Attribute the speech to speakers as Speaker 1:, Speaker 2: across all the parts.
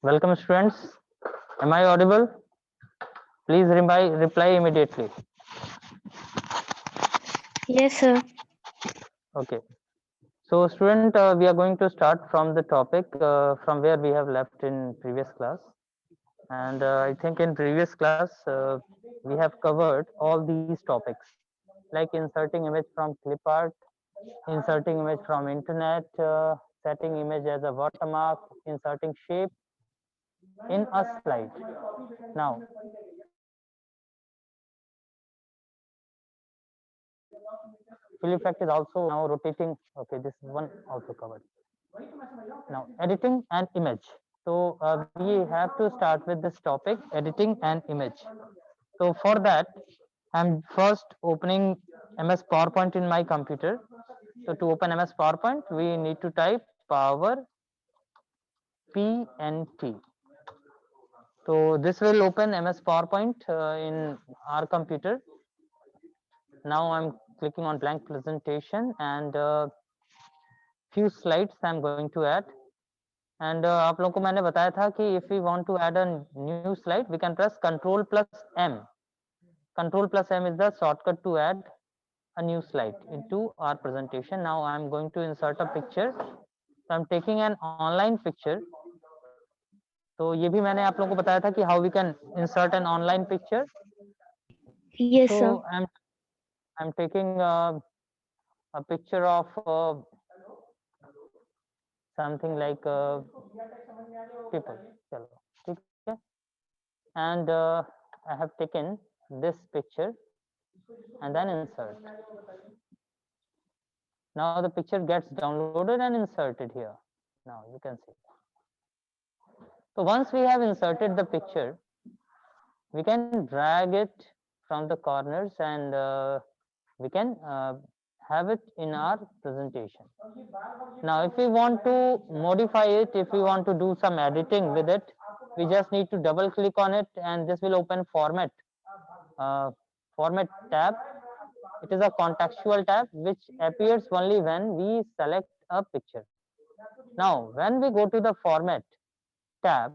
Speaker 1: Welcome students. Am I audible? Please reply immediately.
Speaker 2: Yes, sir.
Speaker 1: Okay. So student, we are going to start from the topic from where we have left in previous class. And I think in previous class, we have covered all these topics like inserting image from clipart, inserting image from internet, setting image as a watermark, inserting shape in a slide. Now, fill effect is also now rotating. Okay, this one also covered. Now, editing and image. So we have to start with this topic, editing and image. So for that, I'm first opening MS PowerPoint in my computer. So to open MS PowerPoint, we need to type Power PNT. So this will open MS PowerPoint in our computer. Now I'm clicking on blank presentation and few slides I'm going to add. And आप लोगों को मैंने बताया था कि if we want to add a new slide, we can press Control plus M. Control plus M is the shortcut to add a new slide into our presentation. Now I'm going to insert a picture. So I'm taking an online picture. तो ये भी मैंने आप लोगों को बताया था कि how we can insert an online picture.
Speaker 2: Yes, sir.
Speaker 1: So I'm taking a picture of something like people. चलो, ठीक है? And I have taken this picture and then insert. Now the picture gets downloaded and inserted here. Now you can see. So once we have inserted the picture, we can drag it from the corners and we can have it in our presentation. Now if we want to modify it, if we want to do some editing with it, we just need to double click on it and this will open format tab. It is a contextual tab which appears only when we select a picture. Now when we go to the format tab,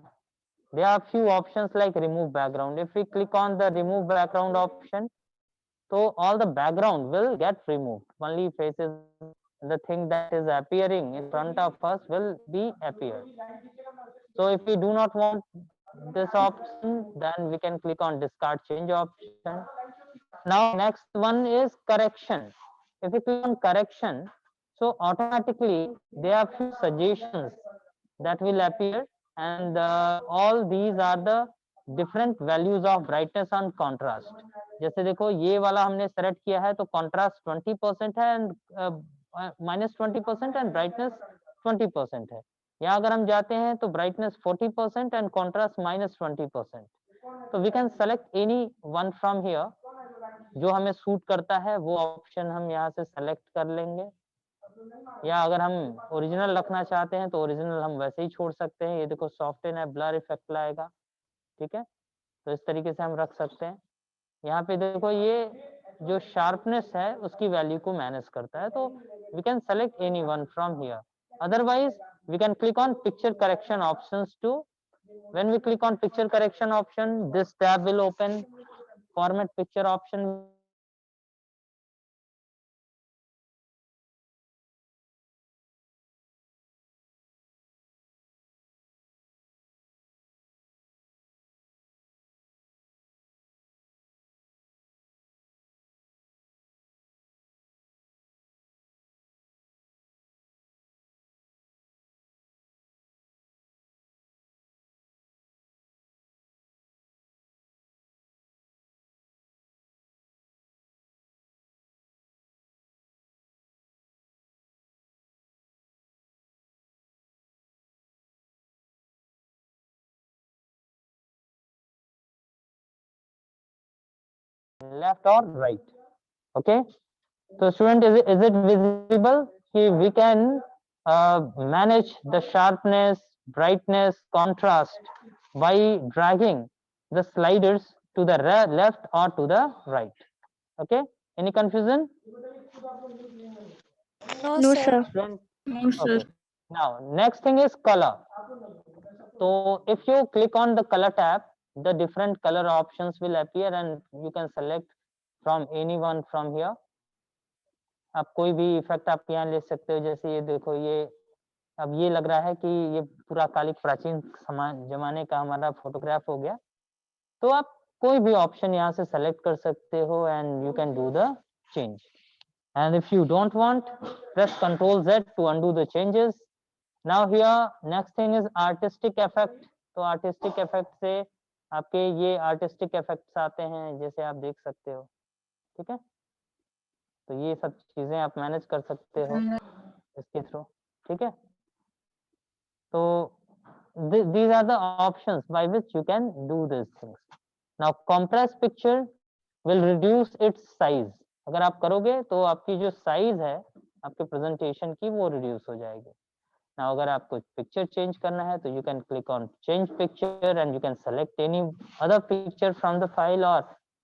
Speaker 1: there are few options like remove background. If we click on the remove background option, so all the background will get removed. Only faces, the thing that is appearing in front of us will be appear. So if we do not want this option, then we can click on discard change option. Now next one is correction. If we click on correction, so automatically there are few suggestions that will appear and all these are the different values of brightness and contrast. जैसे देखो ये वाला हमने select किया है तो contrast 20% है and -20% and brightness 20% है. यहाँ अगर हम जाते हैं तो ब्राइटनेस 40% एंड कॉन्ट्रास्ट -20%. तो we can select any one from here. जो हमें सूट करता है वो ऑप्शन हम यहाँ से सेलेक्ट कर लेंगे, या अगर हम ओरिजिनल रखना चाहते हैं तो ओरिजिनल हम वैसे ही छोड़ सकते हैं. ये देखो सॉफ्टन है, ब्लर इफेक्ट लाएगा. ठीक है, तो इस तरीके से हम रख सकते हैं. यहाँ पे देखो ये जो शार्पनेस है उसकी वैल्यू को मैनेज करता है. तो we can select any one from here. Otherwise we can click on picture correction options to. when we click on picture correction option, this tab will open. Format picture option left or right. Okay, so student, is it visible? We can manage the sharpness, brightness, contrast by dragging the sliders to the left or to the right. Okay, any confusion?
Speaker 2: No, sir.
Speaker 1: Student, okay. Now next thing is color. तो if you click on the color tab, the different color options will appear and you can select from any one from here. आप कोई भी effect आप यहाँ ले सकते हो, जैसे ये देखो, ये अब ये लग रहा है कि ये पूरा कालिक प्राचीन जमाने का हमारा फोटोग्राफ हो गया। तो आप कोई भी ऑप्शन यहाँ से सेलेक्ट कर सकते हो and you can do the change. And if you don't want, press Ctrl Z to undo the changes. Now here next thing is artistic effect. तो आर्टिस्टिक इफेक्ट से आपके ये आर्टिस्टिक इफेक्ट्स आते हैं, जैसे आप देख सकते हो, ठीक है। तो ये सब चीजें आप मैनेज कर सकते हो इसके थ्रू, ठीक है। तो these are the options by which you can do these things. Now compress picture will reduce its size. अगर आप करोगे तो आपकी जो साइज है आपके प्रेजेंटेशन की वो रिड्यूस हो जाएगी। Now अगर आपको पिक्चर चेंज करना है तो you can click on change picture and you can select any other picture from the file or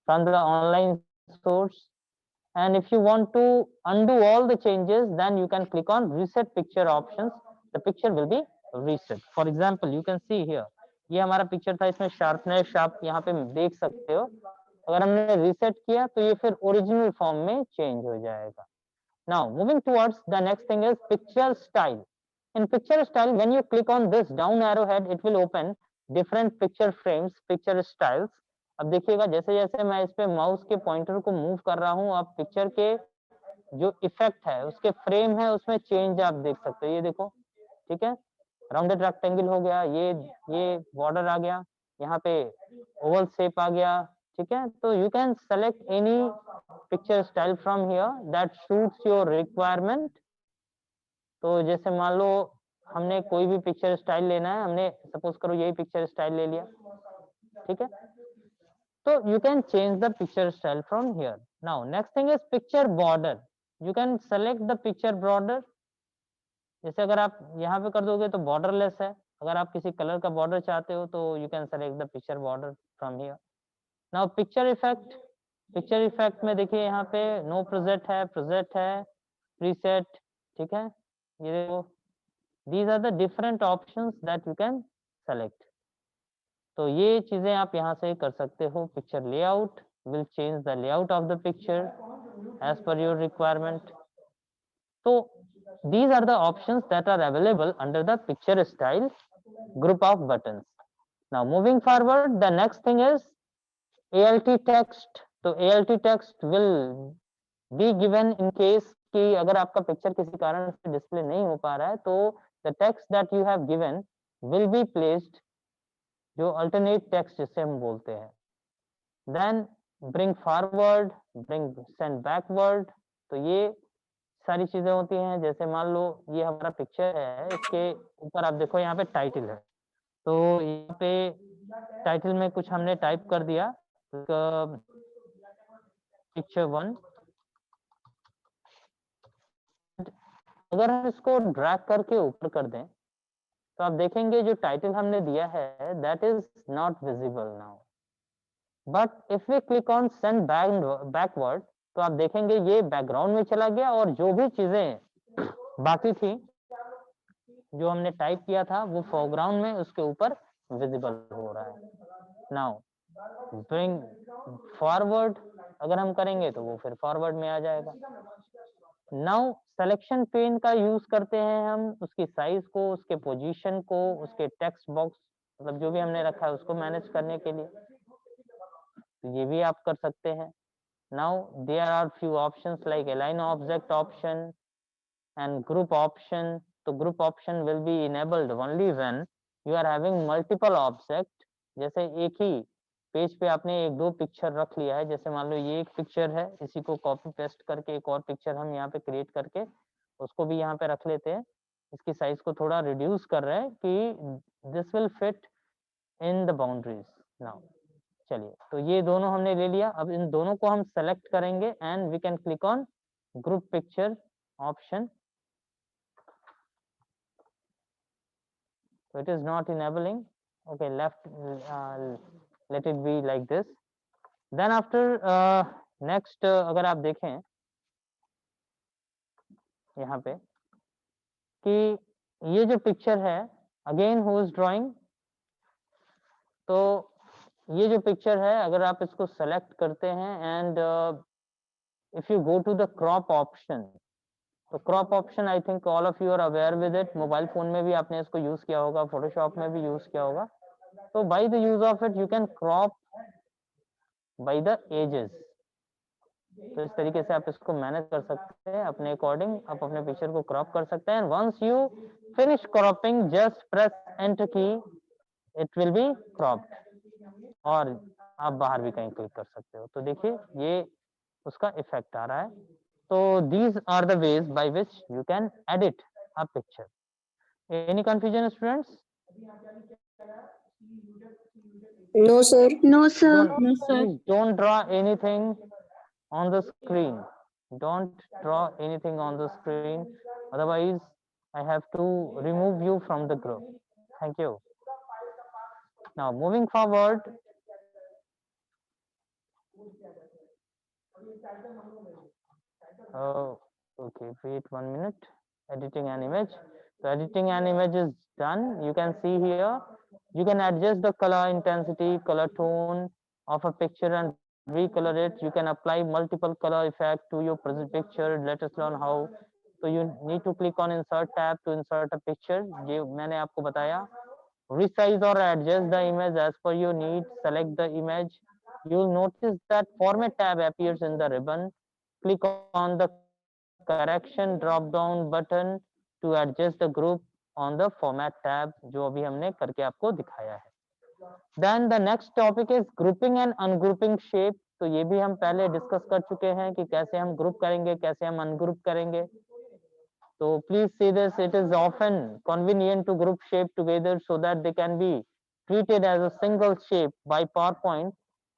Speaker 1: from the online source. And if you want to undo all the changes, then you can click on reset picture options. The picture will be reset. For example, you can see here, ये हमारा picture था, इसमें sharpness sharp यहाँ पे देख सकते हो। अगर हमने रीसेट किया तो ये फिर ओरिजिनल फॉर्म में चेंज हो जाएगा। Now moving towards the next thing is picture style. In picture style, when you click on this down arrowhead, it will open different picture frames, picture styles. अब देखिएगा, जैसे जैसे मैं इस पे माउस के पॉइंटर को मूव कर रहा हूँ, आप पिक्चर के जो इफेक्ट है, उसके फ्रेम है, उसमें चेंज आप देख सकते हो। ये देखो, ठीक है, राउंडेड रेक्टेंगल हो गया, ये बॉर्डर आ गया, यहाँ पे ओवल शेप आ गया, ठीक है। तो you can select any picture style from here that suits your requirement. तो जैसे मान लो हमने कोई भी पिक्चर स्टाइल लेना है, हमने सपोज करो यही पिक्चर स्टाइल ले लिया, ठीक है। तो you can change the picture style from here. Now next thing is picture border. You can select the picture border. जैसे अगर आप यहाँ पे कर दोगे तो borderless है। अगर आप किसी कलर का बॉर्डर चाहते हो तो you can select the picture border from here. Now picture effect. Picture effect में देखिए यहाँ पे no preset है, preset, ठीक है। ये देखो, these are the different options that you can select. तो ये चीजें आप यहाँ से कर सकते हो। Picture layout will change the layout of the picture as per your requirement. So these are the options that are available under the picture style group of buttons. Now moving forward, the next thing is ALT text. तो ALT text will be given in case कि अगर आपका picture किसी कारण से display नहीं हो पा रहा है, तो the text that you have given will be placed, जो अल्टरनेट टेक्स्ट जिसे हम बोलते हैं। Then bring forward, bring send backward. तो ये सारी चीजें होती हैं। जैसे मान लो ये हमारा पिक्चर है, इसके ऊपर आप देखो यहाँ पे टाइटल है, तो यहाँ पे टाइटल में कुछ हमने टाइप कर दिया, पिक्चर 1। अगर हम इसको ड्रैग करके ऊपर कर दें तो आप देखेंगे जो टाइटल हमने दिया है that is not visible now. But if we click on send backward तो आप देखेंगे ये बैकग्राउंड में चला गया और जो भी चीजें बाकी थी जो हमने टाइप किया था वो फोरग्राउंड में उसके ऊपर विजिबल हो रहा है। नाउ ब्रिंग फॉरवर्ड अगर हम करेंगे तो वो फिर फॉरवर्ड में आ जाएगा। नाउ सिलेक्शन पेन का यूज करते हैं हम उसकी साइज को, उसके पोजीशन को, उसके टेक्स्ट बॉक्स मतलब जो भी हमने रखा है उसको मैनेज करने के लिए, तो ये भी आप कर सकते हैं। Now there are few options like align object option and group option. तो group option will be enabled only when you are having multiple object. जैसे एक ही पेज पे आपने एक दो पिक्चर रख लिया है, जैसे मान लो ये एक पिक्चर है, इसी को कॉपी पेस्ट करके एक और पिक्चर हम यहाँ पे क्रिएट करके उसको भी यहाँ पे रख लेते हैं। इसकी साइज को थोड़ा रिड्यूस कर रहे हैं कि this will fit in the boundaries. Now चलिए, तो ये दोनों हमने ले लिया। अब इन दोनों को हम सेलेक्ट करेंगे and we can click on group picture option. So it is not enabling. Okay, left, let it be like this. Then after next अगर आप देखें यहाँ पे कि ये जो पिक्चर है, again who is drawing, तो ये जो पिक्चर है, अगर आप इसको सेलेक्ट करते हैं and if you go to the crop option, तो crop option I think all of you are aware with it. Mobile phone में भी आपने इसको यूज किया होगा, फोटोशॉप में भी यूज किया होगा। तो by the use of it you can crop by the edges. तो इस तरीके से आप इसको मैनेज कर सकते हैं अपने अकॉर्डिंग, आप अपने पिक्चर को क्रॉप कर सकते हैं। Once you finish cropping just press enter key, it will be cropped. और आप बाहर भी कहीं क्लिक कर सकते हो। तो देखिए ये उसका इफेक्ट आ रहा है। तो these are the ways by which you can edit a picture. Any confusion, students?
Speaker 3: No, sir.
Speaker 2: No, sir.
Speaker 1: Don't, please don't draw anything on the screen. Don't draw anything on the screen. Otherwise, I have to remove you from the group. Thank you. Now, moving forward. Oh, okay. Wait 1 minute. Editing an image. So editing an image is done. You can see here. You can adjust the color intensity, color tone of a picture and recolor it. You can apply multiple color effect to your picture. Let us learn how. So you need to click on insert tab to insert a picture. ये मैंने आपको बताया. Resize or adjust the image as per your need. Select the image. You will notice that format tab appears in the ribbon. Click on the correction drop down button to adjust the group on the format tab, जो अभी हमने करके आपको दिखाया है. Then the next topic is grouping and ungrouping shape. तो ये भी हम पहले डिस्कस कर चुके हैं कि कैसे हम ग्रुप करेंगे, कैसे हम अनग्रुप करेंगे. So please see this. It is often convenient to group shape together so that they can be treated as a single shape by PowerPoint.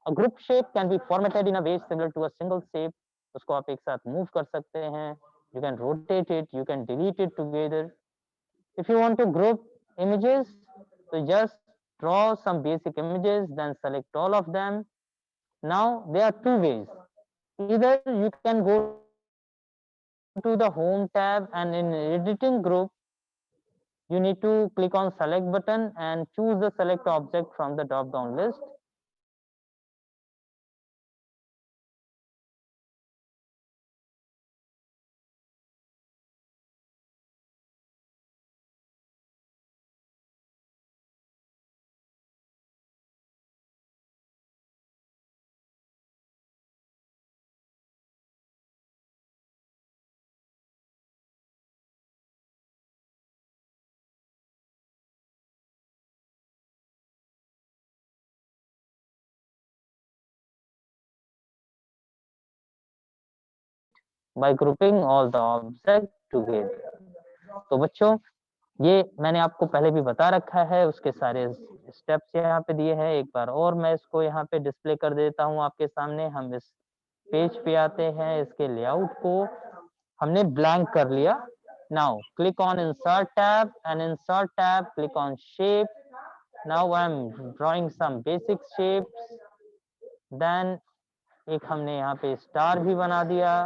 Speaker 1: A group shape can be formatted in a way similar to a single shape. उसको आप एक साथ move कर सकते हैं. You can rotate it. You can delete it together. If you want to group images, so just draw some basic images, then select all of them. Now there are two ways. Either you can go to the home tab and in editing group, you need to click on select button and choose the select object from the drop down list. By grouping all the objects together. तो बच्चों ये मैंने आपको पहले भी बता रखा है, उसके सारे स्टेप्स यहाँ पे दिए हैं. एक बार और मैं इसको यहाँ पे डिस्प्ले कर देता हूँ आपके सामने. हम इस पेज पे आते हैं. इसके लेआउट को हमने ब्लैंक कर लिया. Now click on insert tab and insert tab click on shape. Now I'm drawing some basic shapes. Then एक हमने यहाँ पे स्टार भी बना दिया.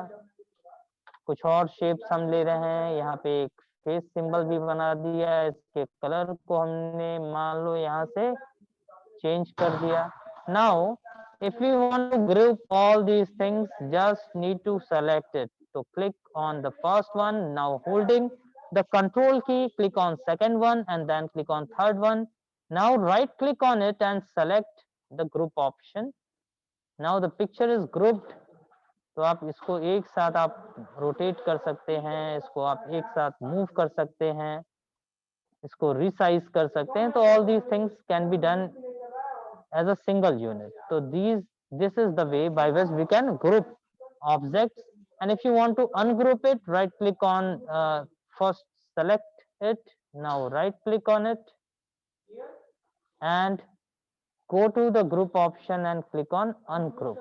Speaker 1: कुछ और शेप्स हम ले रहे हैं. यहाँ पे एक फेस सिंबल भी बना दिया. इसके कलर को हमने मान लो यहाँ से चेंज कर दिया. Now if we want to group all these things, just need to select it. So click on the first one. Now holding the control key, click on second one and then click on third one. Now right click on it and select the group option. Now the picture is grouped. तो आप इसको एक साथ आप rotate कर सकते हैं. इसको आप एक साथ मूव कर सकते हैं. इसको रिसाइज कर सकते हैं. तो all these things can be done as a single unit. So this is the way by which we can group objects. And if you want to ungroup it, right click on first select it. Now right click on it and go to the group option and click on ungroup.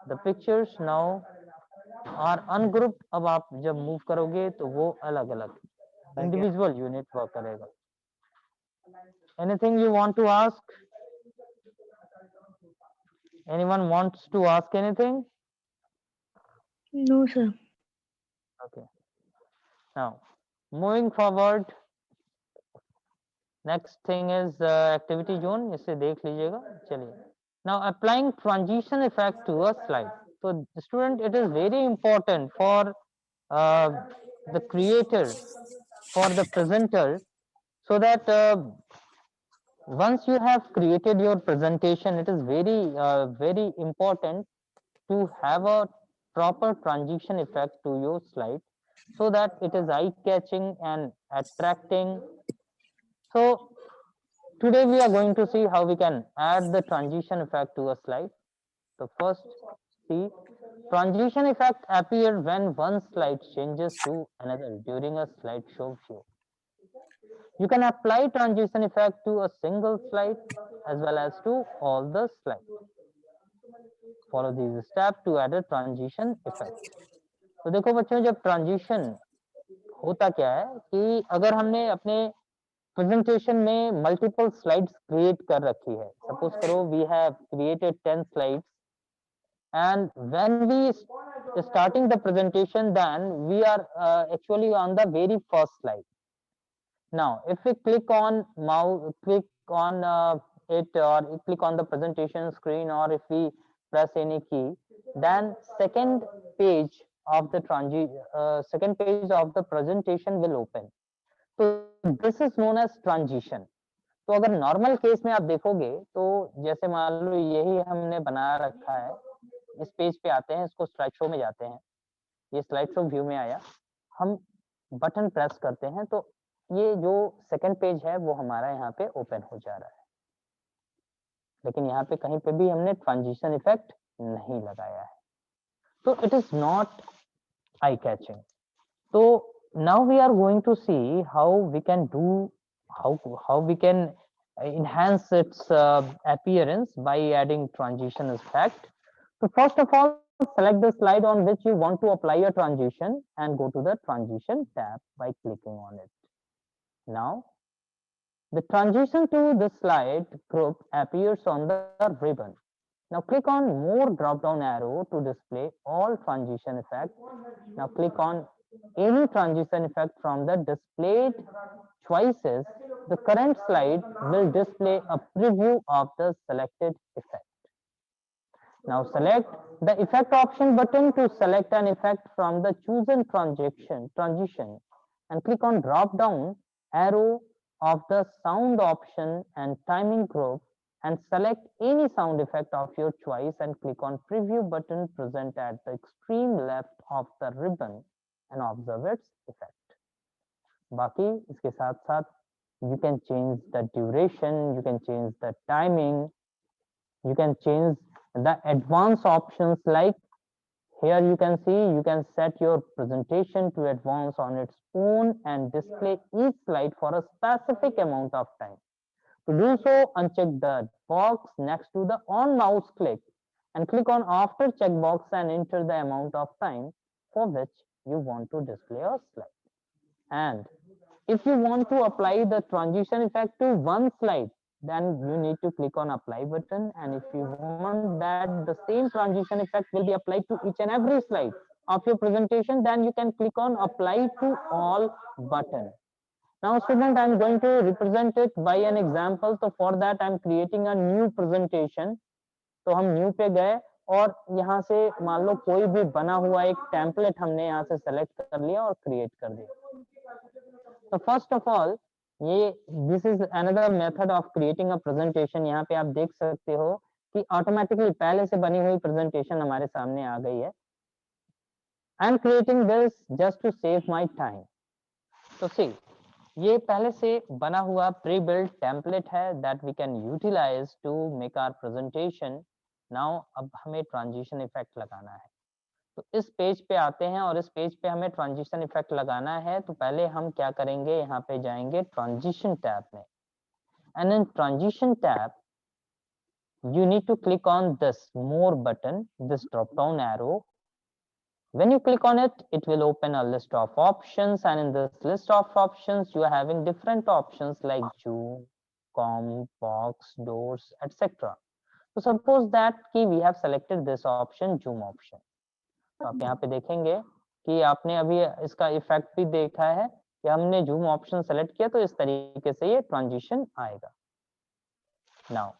Speaker 1: The pictures now are ungrouped. अब आप जब move करोगे तो वो अलग अलग individual unit work करेगा. Anything you want to ask? Anyone wants to ask anything?
Speaker 2: No, sir.
Speaker 1: Okay. Now, moving forward, next thing is activity zone, इसे देख लीजिएगा। चलिए, now applying transition effect to a slide. तो student, it is very important for the creator, for the presenter, so that once you have created your presentation, it is very important to have a proper transition effect to your slide, so that it is eye catching and attracting. So today we are going to see how we can add the transition effect to a slide. So first, see, transition effect appear when one slide changes to another during a slideshow view. You can apply transition effect to a single slide as well as to all the slides. Follow these steps to add a transition effect. तो देखो बच्चों, जब transition होता क्या है कि अगर हमने अपने प्रेजेंटेशन में मल्टीपल स्लाइड्स क्रिएट कर रखी है, सपोज करो we have created 10 slides, and when we starting the presentation, then we are actually on the very first slide. Now, if we click on mouse, click on it, or click on the presentation screen, or if we press any key, then second page of the second page of the presentation will open. So this is known as transition. तो अगर normal case में आप देखोगे तो जैसे मान लो यही हमने बना रखा है, इस पेज पे आते हैं, इसको स्लाइड शो में जाते हैं, ये स्लाइड शो व्यू में आया, हम बटन प्रेस करते हैं तो ये जो सेकंड पेज है वो हमारा यहाँ पे ओपन हो जा रहा है, लेकिन यहाँ पे कहीं पे भी हमने ट्रांजिशन इफेक्ट नहीं लगाया है, तो it is not eye catching. तो now we are going to see how we can do, how we can enhance its appearance by adding transition effect. So first of all, select the slide on which you want to apply a transition and go to the transition tab by clicking on it. Now, the transition to the slide group appears on the ribbon. Now click on more drop down arrow to display all transition effects. Now click on any transition effect from the displayed choices. The current slide will display a preview of the selected effect. Now select the effect option button to select an effect from the chosen transition and click on drop down arrow of the sound option and timing group and select any sound effect of your choice and click on preview button present at the extreme left of the ribbon and observe its effect. बाकी इसके साथ साथ you can change the duration, you can change the timing, you can change the advanced options, like here you can see you can set your presentation to advance on its own and display each slide for a specific amount of time. To do so, uncheck the box next to the on mouse click and click on after checkbox and enter the amount of time for which you want to display a slide. And if you want to apply the transition effect to one slide, then you need to click on apply button, and if you want that the same transition effect will be applied to each and every slide of your presentation, then you can click on apply to all button. Now student, I am going to represent it by an example. So for that I am creating a new presentation. तो हम new पे गए और यहाँ से मान लो कोई भी बना हुआ एक टेम्पलेट हमने यहाँ से सेलेक्ट कर लिया और क्रिएट कर दिया. तो फर्स्ट ऑफ ऑल ये this is another method of creating a presentation. यहाँ पे आप देख सकते हो कि ऑटोमेटिकली पहले से बनी हुई प्रेजेंटेशन हमारे सामने आ गई है. I am creating this just to save my time. तो सी, ये पहले से बना हुआ प्री बिल्ट टेम्पलेट है that we can utilise to make our presentation. Now अब हमें ट्रांजिशन इफेक्ट लगाना है. तो इस पेज पे आते हैं और इस पेज पे हमें ट्रांजिशन इफेक्ट लगाना है. तो पहले हम क्या करेंगे, यहाँ पे जाएंगे ट्रांजिशन टैब में, and in transition tab you need to click on this more button, this drop down arrow. When you click on it, it will open a list of options, and in this list of options you are having different options like zoom, comp, box, doors, etc. So suppose that we have selected this option, zoom option. तो आप यहाँ पे देखेंगे कि आपने अभी इसका effect भी देखा है या हमने जूम ऑप्शन सेलेक्ट किया तो इस तरीके से ये ट्रांजिशन आएगा। नाउ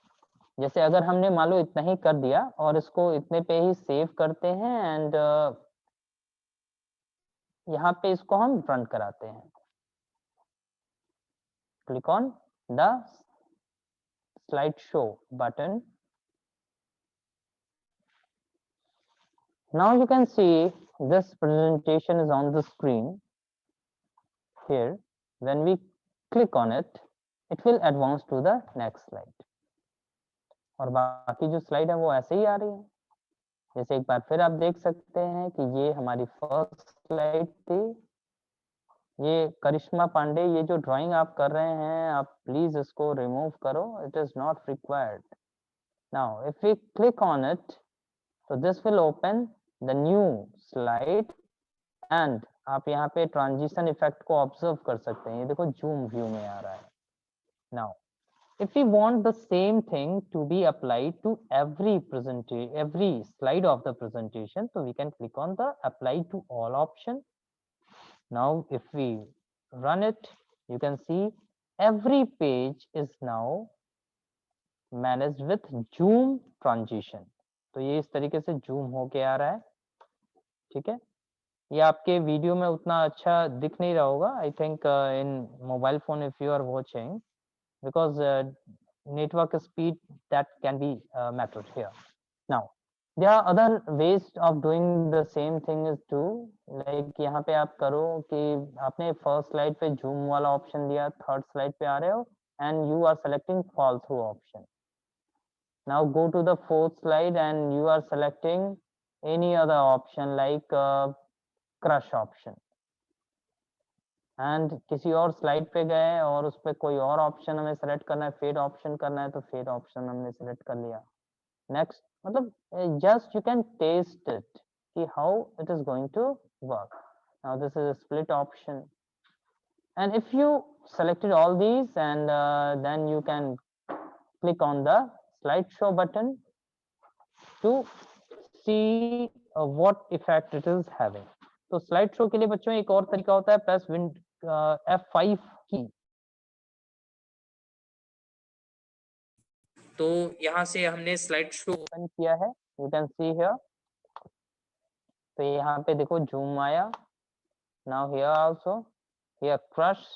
Speaker 1: जैसे अगर हमने मान लो इतना ही कर दिया और इसको इतने पे ही सेव करते हैं एंड यहाँ पे इसको हम रन कराते हैं। Click on the slideshow button. Now you can see this presentation is on the screen. Here, when we click on it, it will advance to the next slide. और बाकी जो स्लाइड है वो ऐसे ही आ रही है। जैसे एक बार फिर आप देख सकते हैं कि ये हमारी फर्स्ट स्लाइड थी। ये करिश्मा पांडे, ये जो ड्राइंग आप कर रहे हैं आप प्लीज इसको रिमूव करो, it is not required. Now if we click on it, so this will open the new slide and आप यहाँ पे ट्रांजिशन इफेक्ट को ऑब्जर्व कर सकते हैं। ये देखो जूम व्यू में आ रहा है। Now if we want the same thing to be applied to every slide of the presentation, so we can click on the apply to all option. Now if we run it, you can see every page is now managed with zoom transition. तो ये इस तरीके से zoom होके आ रहा है। ठीक है, ये आपके वीडियो में उतना अच्छा दिख नहीं रहा होगा, I think in mobile phone if you are watching, because network speed that can be mattered here. Now there are other ways of doing the same thing is to like यहाँ पे आप करो कि आपने फर्स्ट स्लाइड पे zoom वाला option दिया, third slide पे आ रहे हो and you are selecting fall through option. Now go to the fourth slide and you are selecting any other option like crush option, and किसी और स्लाइड पे गए और उस पर कोई और ऑप्शन हमें सेलेक्ट करना है, फेड ऑप्शन करना है तो फेड ऑप्शन हमने सेलेक्ट कर लिया। नेक्स्ट मतलब just you can test it कि how it is going to work. Now this is split option and if you selected all these and then you can click on the slideshow button to see what effect it is having. तो slide show के लिए बच्चों एक और तरीका होता है, press wind F5 की।
Speaker 4: तो यहाँ से हमने स्लाइड शो
Speaker 1: ओपन किया है, यू कैन सी हियर। तो यहाँ पे देखो जूम आया, now here also, here crush,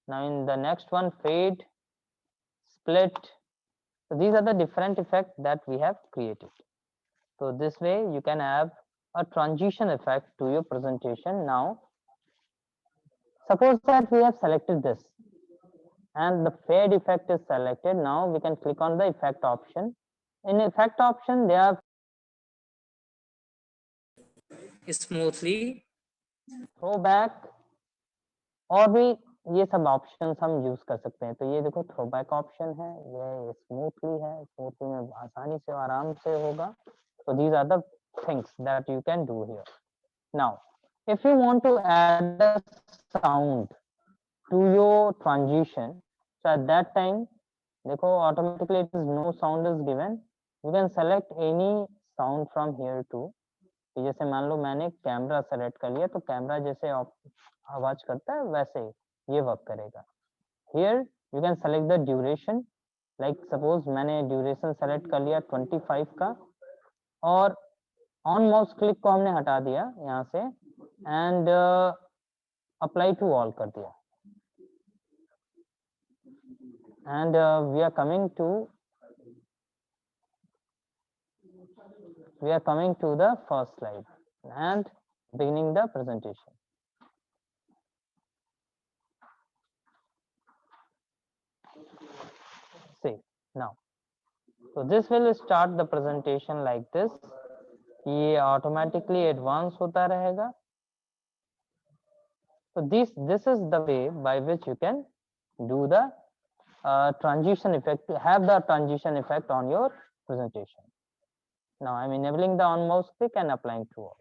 Speaker 1: now in the next one fade, split. So these are the different effects that we have created. So this way you can have a transition effect to your presentation. Now suppose that we have selected this and the fade effect is selected. Now we can click on the effect option. In effect option there are
Speaker 4: smoothly
Speaker 1: throwback और भी ये सब options हम use कर सकते हैं। तो ये देखो थ्रोबैक ऑप्शन है, ये स्मूथली है, स्मूथली में आसानी से आराम से होगा। तो these are the things that you can do here. Now if you want to add a sound to your transition, so at that time देखो automatically it is no sound is given, you can select any sound from here too. जैसे मान लो मैंने camera select कर लिया तो camera जैसे आवाज करता है वैसे ये वर्क करेगा। Here you can select the duration, like suppose मैंने ड्यूरेशन सेलेक्ट कर लिया 25 का और ऑन माउस क्लिक को हमने हटा दिया यहाँ से एंड अप्लाई टू ऑल कर दिया and we are coming to the first slide and beginning the presentation. See now, so this will start the presentation like this. ये automatically advance होता रहेगा। So this is the way by which you can do the transition effect, have the transition effect on your presentation. Now I'm enabling the on mouse click and applying to all.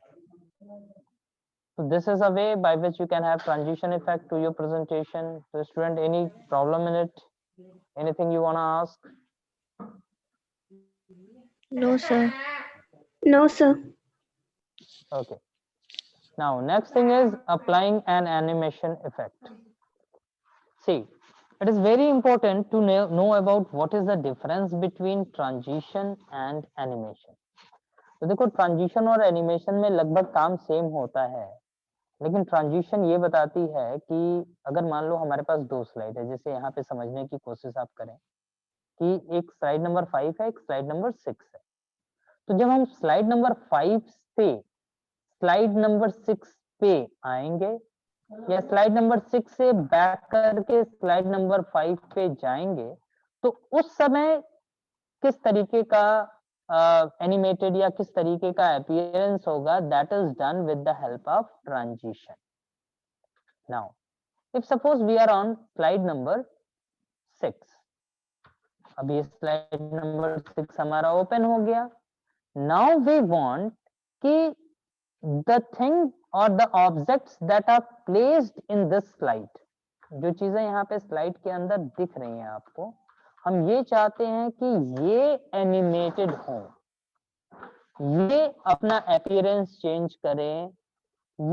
Speaker 1: So this is a way by which you can have transition effect to your presentation. So student, any problem in it? Anything you want to ask?
Speaker 2: No, sir.
Speaker 3: No, sir.
Speaker 1: Okay. Now, next thing is applying an animation effect. See, it is very important to know about what is the difference between transition and animation. तो देखो transition और animation में लगभग काम same होता है, लेकिन transition ये बताती है कि अगर मान लो हमारे पास दो स्लाइड है, जैसे यहाँ पे समझने की कोशिश आप करें कि एक स्लाइड नंबर 5 है, एक स्लाइड नंबर 6 है। तो जब हम स्लाइड नंबर 5 से स्लाइड नंबर 6 पे आएंगे या स्लाइड नंबर 6 से बैक करके स्लाइड नंबर 5 पे जाएंगे, तो उस समय किस तरीके का एनिमेटेड या किस तरीके का अपीयरेंस होगा, that is done with the help of transition. Now if suppose we are on slide number 6, अब ये स्लाइड नंबर 6 हमारा ओपन हो गया. नाउ वी वांट कि the thing or the objects that are placed in this slide, जो चीजें यहाँ पे स्लाइड के अंदर दिख रही हैं आपको, हम ये चाहते हैं कि ये एनिमेटेड हो, ये अपना अपीयरेंस चेंज करें,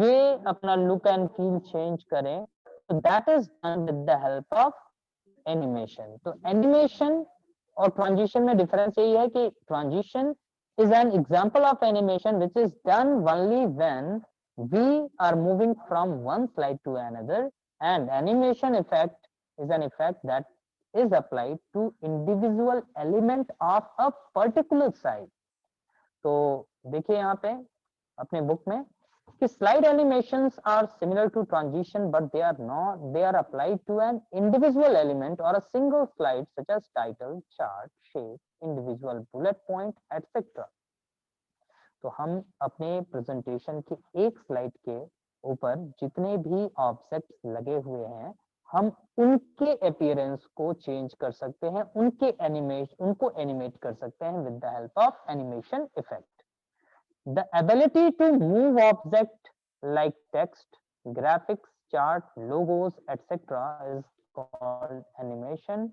Speaker 1: ये अपना लुक एंड फील चेंज करें. तो that is done with the help of animation. तो एनिमेशन और ट्रांजिशन में डिफरेंस यही है कि transition is an example of animation which is done only when we are moving from one slide to another, and animation effect is an effect that is applied to individual element of a particular slide. तो देखिए यहाँ पे अपने book में कि slide animations are similar to transition but they are not, they are applied to an individual element or a single slide such as title, chart, shape, individual bullet point, etc. तो हम अपने presentation के एक slide के ऊपर जितने भी objects लगे हुए हैं, हम उनके अपीयरेंस को चेंज कर सकते हैं, उनको एनिमेट कर सकते हैं with the help of animation effect. The ability to move object like text, graphics, chart, logos etcetera is called animation.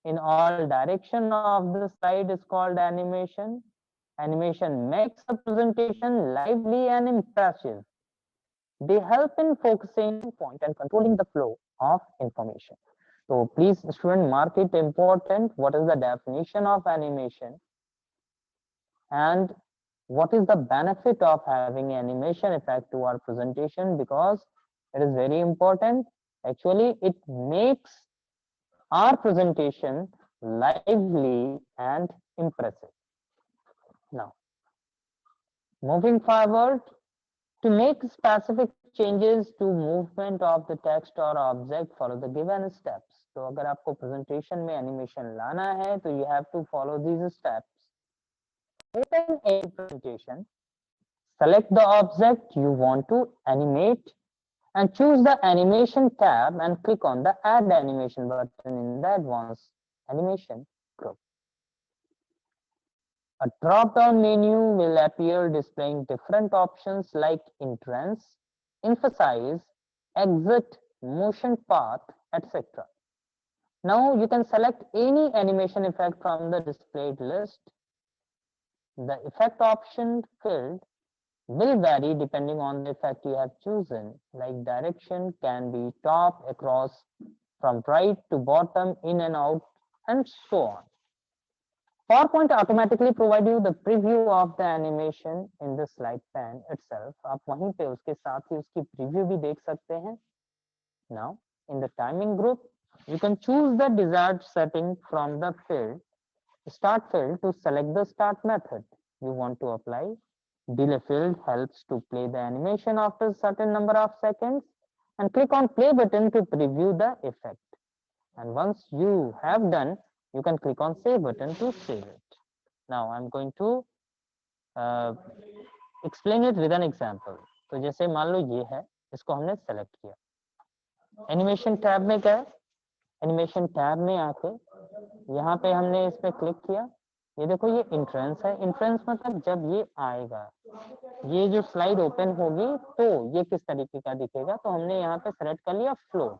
Speaker 1: In all direction of the slide is called animation. Animation makes a presentation lively and impressive. They help in focusing point and controlling the flow of information. So please student mark it important, what is the definition of animation and what is the benefit of having animation effect to our presentation, because it is very important. Actually it makes our presentation lively and impressive. Now, moving forward, to make specific changes to movement of the text or object, follow the given steps. तो अगर आपको presentation में animation लाना है, तो you have to follow these steps. Open a presentation, select the object you want to animate, and choose the animation tab and click on the add animation button in the advanced animation group. A drop-down menu will appear displaying different options like entrance, emphasize, exit, motion path, etc. Now you can select any animation effect from the displayed list. The effect option field will vary depending on the effect you have chosen, like direction can be top, across, from right to bottom, in and out, and so on. PowerPoint automatically provide you the preview of the animation in the slide pane itself. आप वहीं पे उसके साथ ही उसकी preview भी देख सकते हैं. Now, in the timing group, you can choose the desired setting from the start field to select the start method you want to apply. Delay field helps to play the animation after a certain number of seconds, and click on play button to preview the effect. And once you have done, you can click on save button to save it. Now I'm going to explain it with an example. तो जैसे मान लो ये है, इसको हमने select किया. Animation tab में क्या है, एनिमेशन टैब में आके यहाँ पे हमने इस पे क्लिक किया. ये देखो ये इंट्रेंस है. इंट्रेंस मतलब जब ये आएगा, ये जो स्लाइड ओपन होगी तो ये किस तरीके का दिखेगा, तो हमने यहाँ पे सेलेक्ट कर लिया फ्लोट.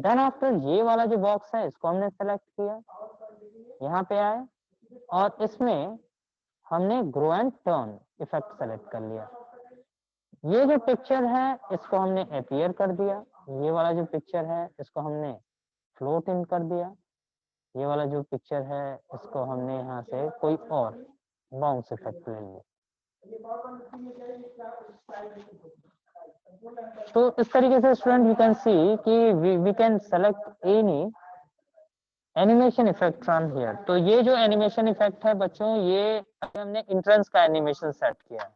Speaker 1: देन आफ्टर ये वाला जो बॉक्स है इसको हमने सेलेक्ट किया, यहाँ पे आए और इसमें हमने grow and turn effect select कर लिया. ये जो पिक्चर है इसको हमने अपीयर कर दिया, ये वाला जो पिक्चर है इसको हमने फ्लोट इन कर दिया, ये वाला जो पिक्चर है इसको हमने यहाँ से कोई और बाउंस इफेक्ट ले लिया। तो इस तरीके से स्टूडेंट यू कैन सी कि we can select any animation effect from here. तो ये जो एनिमेशन इफेक्ट है बच्चों, ये हमने इंट्रेंस का एनिमेशन सेट किया है।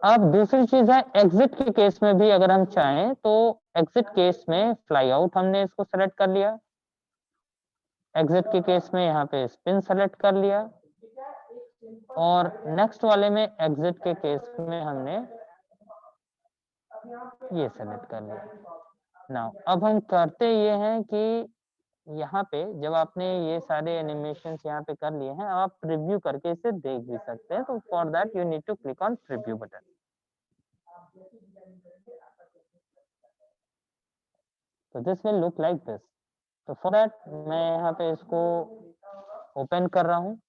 Speaker 1: अब दूसरी चीज है एग्जिट के केस में भी अगर हम चाहें तो एग्जिट केस में फ्लाई आउट हमने इसको सेलेक्ट कर लिया, एग्जिट के केस में यहाँ पे स्पिन सेलेक्ट कर लिया, और नेक्स्ट वाले में एग्जिट के केस में हमने ये सेलेक्ट कर लिया। नाउ अब हम करते ये हैं कि यहाँ पे जब आपने ये सारे एनिमेशन यहाँ पे कर लिए हैं, आप प्रीव्यू करके इसे देख भी सकते हैं। तो for that you need to click on preview button. तो this will look like this. तो फॉर दैट मैं यहाँ पे इसको ओपन कर रहा हूँ।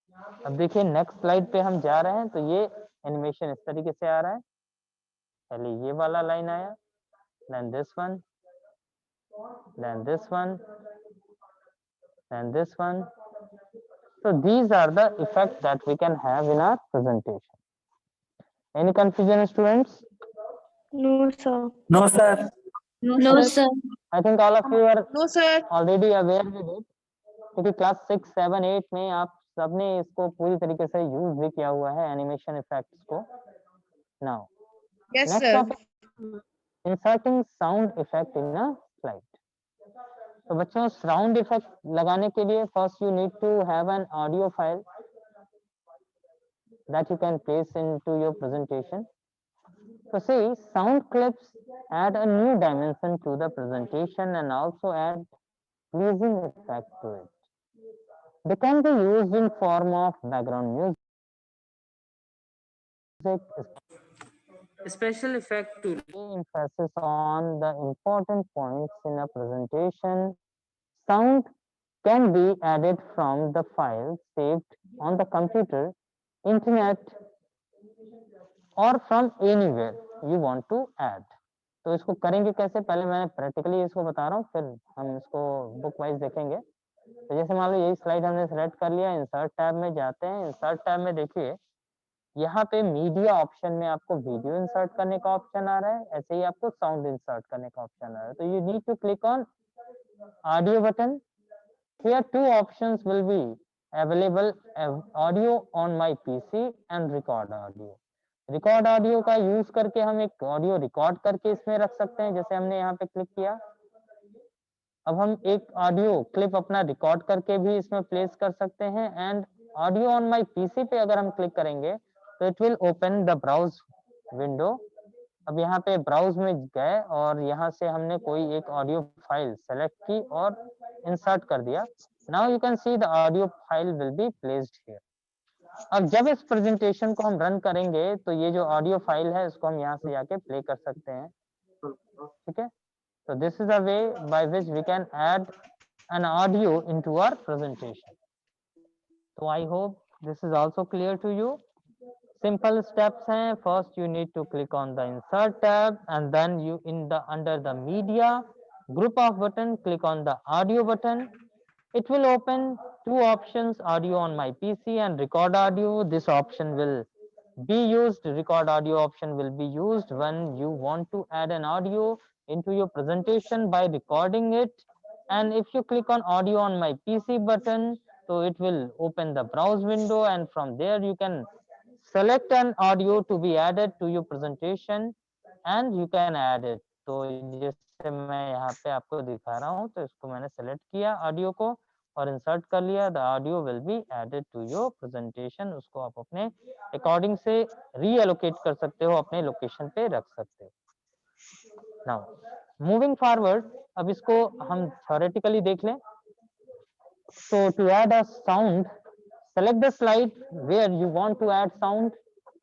Speaker 1: अब देखिए नेक्स्ट स्लाइड पे हम जा रहे हैं, तो ये एनिमेशन इस तरीके से आ रहा है। पहले ये वाला लाइन आया, then this one, then this one, then this one. So these are the effects that we can have in our presentation. Any confusion, students?
Speaker 2: No, sir.
Speaker 5: No, sir.
Speaker 3: No, sir.
Speaker 1: I think all of you are
Speaker 3: No, sir.
Speaker 1: already aware with it, क्योंकि class 6, 7, 8 में आप सबने इसको पूरी तरीके से use भी किया हुआ है एनिमेशन इफेक्ट्स को। Now,
Speaker 3: Yes,
Speaker 1: next
Speaker 3: sir.
Speaker 1: topic, inserting sound effect in a slide. तो बच्चों साउंड इफेक्ट लगाने के लिए first you need to have an audio file that you can place into your presentation. So see, sound clips add a new dimension to the presentation and also add pleasing effect to it. They can be used in form of background music,
Speaker 4: Special effect tool.
Speaker 1: emphasis on the important points in a presentation. Sound can be added from the file saved on the computer, internet, or from anywhere you want to add. तो इसको करेंगे कैसे, पहले मैं practically इसको बता रहा हूँ, फिर हम इसको बुक वाइज देखेंगे। तो जैसे मान लो यही स्लाइड हमने सेलेक्ट कर लिया, इंसर्ट टैब में जाते हैं। इंसर्ट टैब में देखिए यहाँ पे मीडिया ऑप्शन में आपको वीडियो इंसर्ट करने का ऑप्शन आ रहा है, ऐसे ही आपको साउंड इंसर्ट करने का ऑप्शन आ रहा है। तो you need to click on audio button. Here two options will be available, audio on my PC and record audio. Record audio का यूज करके हम एक ऑडियो रिकॉर्ड करके इसमें रख सकते हैं, जैसे हमने यहाँ पे क्लिक किया। अब हम एक ऑडियो क्लिप अपना रिकॉर्ड करके भी इसमें प्लेस कर सकते हैं। And audio on my PC पे अगर हम क्लिक करेंगे तो it will open the browse window. अब यहाँ पे ब्राउज में गए और यहाँ से हमने कोई एक ऑडियो फाइल सेलेक्ट की और इंसर्ट कर दिया। Now you can see the audio file will be placed here. अब जब इस प्रेजेंटेशन को हम रन करेंगे तो ये जो ऑडियो फाइल है इसको हम यहाँ से जाके प्ले कर सकते हैं। ठीक है, so this is a way by which we can add an audio into our presentation. So I hope this is also clear to you. Simple steps हैं, first you need to click on the insert tab and then you under the media group of button click on the audio button. It will open two options, audio on my PC and record audio. This option will be used, record audio option will be used when you want to add an audio into your presentation by recording it. And if you click on audio on my PC button, so it will open the browse window and from there you can select an audio to be added to your presentation and you can add it. तो जैसे मैं यहाँ पे आपको दिखा रहा हूँ, तो इसको मैंने सेलेक्ट किया ऑडियो को और इंसर्ट कर लिया। The audio will be added to your presentation. उसको आप अपने अकॉर्डिंग से रीएलोकेट कर सकते हो, अपने लोकेशन पे रख सकते हो। नाउ मूविंग फॉरवर्ड, अब इसको हम थ्योरेटिकली देख लें। So to add a sound, select the slide where you want to add sound.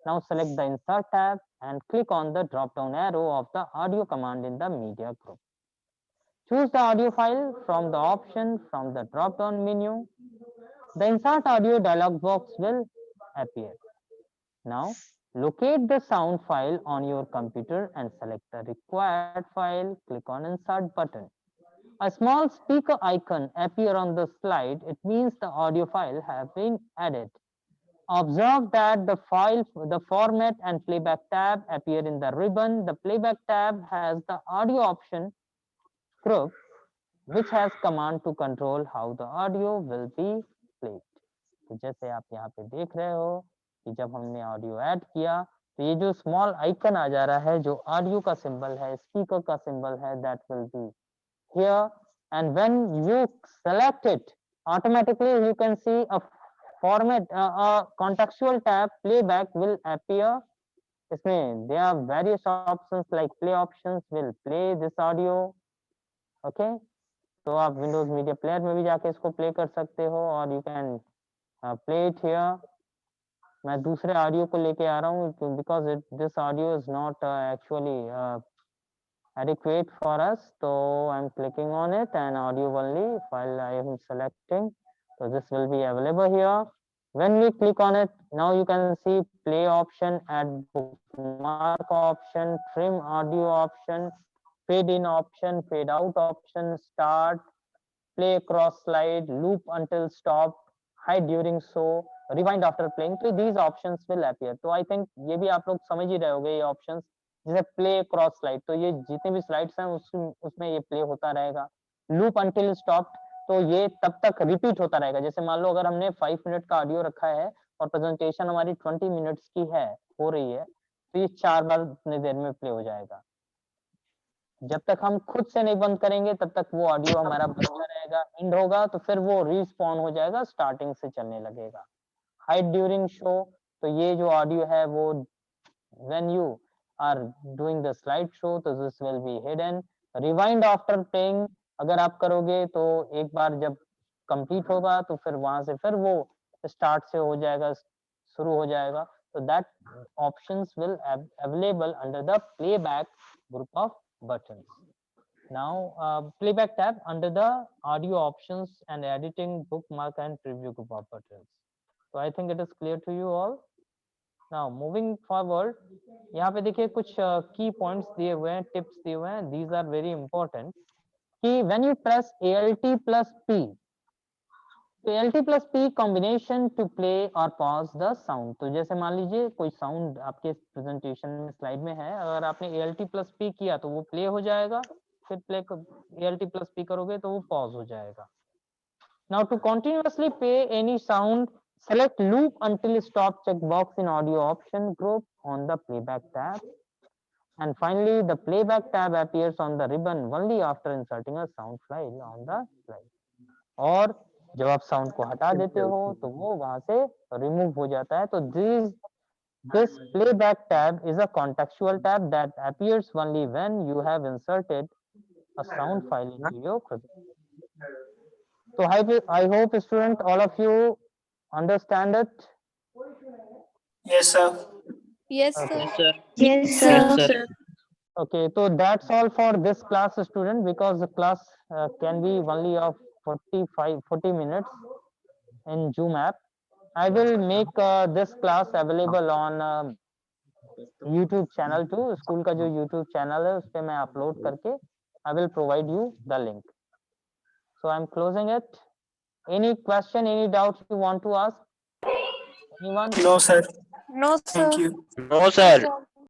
Speaker 1: Now select the insert tab and click on the drop down arrow of the audio command in the media group. Choose the audio file from the option from the drop down menu. The insert audio dialog box will appear. Now Locate the sound file on your computer and select the required file. Click on Insert button. A small speaker icon appear on the slide. It means the audio file have been added. Observe that the format and playback tab appear in the ribbon. The playback tab has the audio option group, which has command to control how the audio will be played. तो जैसे आप यहाँ पे देख रहे हो कि जब हमने ऑडियो ऐड किया तो ये जो स्मॉल आइकन आ जा रहा है जो ऑडियो का सिंबल है, स्पीकर का सिंबल है, that will be here, and when you select it, automatically you can see a format, a contextual tab playback will appear. इसमें there are various options like play options will play this audio. Okay, तो आप Windows Media Player में भी जाके इसको play कर सकते हो और you can play it here. मैं दूसरे ऑडियो को लेके आ रहा हूँ because this audio is not actually adequate for us, so I'm clicking on it and audio only while I am selecting, so this will be available here. When we click on it, now you can see play option, add bookmark option, trim audio option, fade in option, fade out option, start, play cross slide, loop until stop, hide during show, rewind after playing. So these options will appear. तो I think ये भी आप लोग समझ ही रहे होंगे ये options, जैसे प्ले क्रॉस स्लाइड, तो ये जितने भी स्लाइड्स हैं उसमें ये प्ले होता रहेगा. लूप अंटिल स्टॉप, तो ये तब तक रिपीट होता रहेगा. जैसे मान लो अगर हमने 5 मिनट का ऑडियो रखा है और प्रेजेंटेशन हमारी 20 मिनट्स की है, हो रही है, तो ये 4 बार उतनी देर में प्ले हो जाएगा. जब तक हम खुद से नहीं बंद करेंगे तब तक वो ऑडियो हमारा बजता रहेगा. एंड होगा तो फिर वो रिस्पॉन हो जाएगा, स्टार्टिंग से चलने लगेगा. हाइड ड्यूरिंग शो, तो ये जो ऑडियो है वो when you are doing the slideshow, तो this will be hidden. Rewind after playing, अगर आप करोगे तो एक बार जब कंप्लीट होगा तो फिर वहां से फिर वो स्टार्ट से हो जाएगा, शुरू हो जाएगा. तो that options will available under the playback group of buttons. Now playback tab under the audio options and editing, bookmark and preview group of buttons. So I think it is clear to you all. Now moving forward, यहाँ पे देखिए कुछ की points दिए हुए हैं, tips दिए हुए हैं. These are very important. कि when you press Alt plus P, तो Alt plus P combination to play or pause the sound. तो जैसे मान लीजिए कोई साउंड आपके प्रेजेंटेशन में स्लाइड में है, अगर आपने Alt plus P किया तो वो प्ले हो जाएगा, फिर Alt plus P करोगे तो वो पॉज हो जाएगा. Now to continuously play any sound, select loop until stop checkbox in audio option group on the playback tab. And finally, the playback tab appears on the ribbon only after inserting a sound file on the slide. और जब आप sound को हटा देते हो तो वो वहां से रिमूव हो जाता है. तो this playback tab is a contextual tab that appears only when you have inserted a sound file into your presentation. So I hope student all of you understand it.
Speaker 5: Yes, sir.
Speaker 3: Yes,
Speaker 1: Okay.
Speaker 3: sir.
Speaker 2: Yes,
Speaker 3: sir.
Speaker 1: Okay, so that's all for this class, student, because the class can be only of 40 minutes in Zoom app. I will make this class available on YouTube channel too. School का जो YouTube channel है उस पे मैं upload करके I will provide you the link. So I'm closing it. Any question, any doubt you want to ask? Anyone?
Speaker 5: No, sir.
Speaker 3: No, sir.
Speaker 5: Thank you.
Speaker 6: No, sir.